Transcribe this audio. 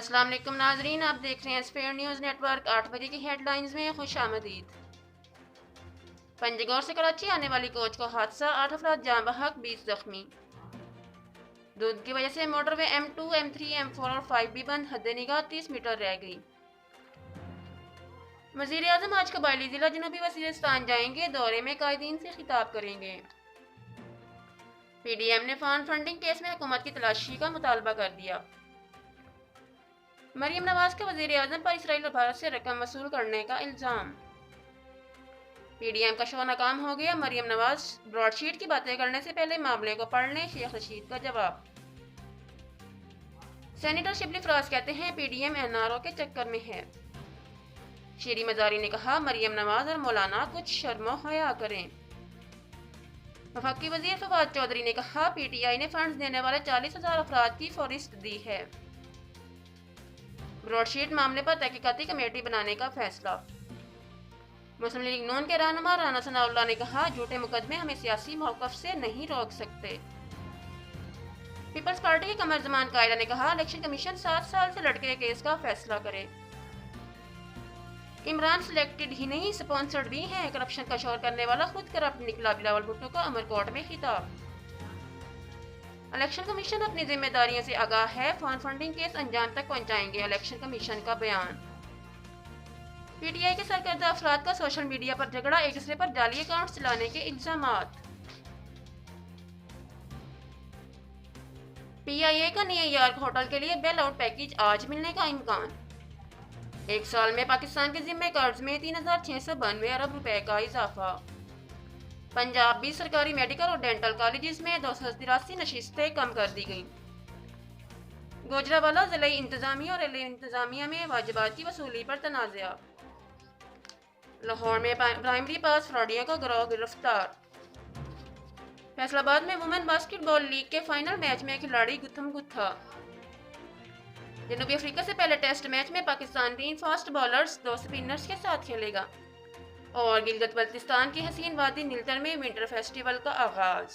अस्सलाम वालेकुम नाजरीन, आप देख रहे हैं स्फेयर न्यूज़ नेटवर्क। 8 बजे की हेडलाइंस में खुश आमदीद। पंजगौर से कराची आने वाली कोच को हादसा, 8 अफराद जान बहक, 20 जख्मी। दूध की वजह से मोटरवे M2, M3, M4 और 5 भी बंद, हद निगाह 30 मीटर रह गई। वज़ीर आज़म आज कबायली जिला जनूबी वज़ीरिस्तान जाएंगे, दौरे में कायदीन से खिताब करेंगे। PDM ने फॉर्म फंडिंग केस में हुकूमत की तलाशी का मुतालबा कर दिया। मरियम नवाज का वज़ीर आज़म पर इसराइल और भारत से रकम वसूल करने का इल्ज़ाम। PDM का शो नाकाम हो गया, मरियम नवाज ब्रॉडशीट की बातें करने से पहले मामले को पढ़ लें, शेख रशीद का जवाब। सेनेटर शिबली फराज कहते हैं PDM NRO के चक्कर में है। शीरी मजारी ने कहा मरियम नवाज और मौलाना कुछ शर्मो हया करें। वफाकी वजीर फवाद चौधरी ने कहा PTI ने फंड्स देने वाले 40,000 अफराद की फहरिस्त दी है। ब्रॉडशीट मामले पर तहकीकाती कमेटी बनाने का फैसला। मुस्लिम लीग नून के रहनुमा राना सनाउल्लाह ने कहा झूठे मुकदमे हमें सियासी मौकफ से नहीं रोक सकते। पीपल्स पार्टी के कमर जमान कायदा ने कहा इलेक्शन कमीशन 7 साल से लटके केस का फैसला करे। इमरान सिलेक्टेड ही नहीं स्पॉन्सर्ड भी हैं, करप्शन का शोर करने वाला खुद करप्ट निकला, बिलावल भुट्टो का अमरकोट में खिताब। इलेक्शन कमीशन अपनी जिम्मेदारियों से आगाह है, फॉर्म फंडिंग केस अंजाम तक पहुंचाएंगे, इलेक्शन कमीशन का बयान। PTI के सरकर्दा अफराद का सोशल मीडिया पर झगड़ा, एक दूसरे पर जाली अकाउंट चलाने के इल्जामात। PIA का न्यूयॉर्क होटल के लिए बेल आउट पैकेज आज मिलने का इम्कान। एक साल में पाकिस्तान के जिम्मे कर्ज में 3,692 अरब रुपए का इजाफा। पंजाब 20 सरकारी मेडिकल और डेंटल कॉलेजेस में 283 नशिस्तें कम कर दी गईं। गुजरांवाला जिला इंतजामिया और रेलवे इंतजामिया में वाजिबात की वसूली पर तनाज़ा। लाहौर में प्राइमरी पास फ्रॉडियों का गिरोह गिरफ्तार। फैसलाबाद में वुमेन बास्केटबॉल लीग के फाइनल मैच में खिलाड़ी गुत्थम गुत्था। जनूबी अफ्रीका से पहले टेस्ट मैच में पाकिस्तान 3 फास्ट बॉलर्स 2 स्पिनर्स के साथ खेलेगा। और गिलगित बल्तिस्तान की हसीन वादी नीलतर में विंटर फेस्टिवल का आगाज।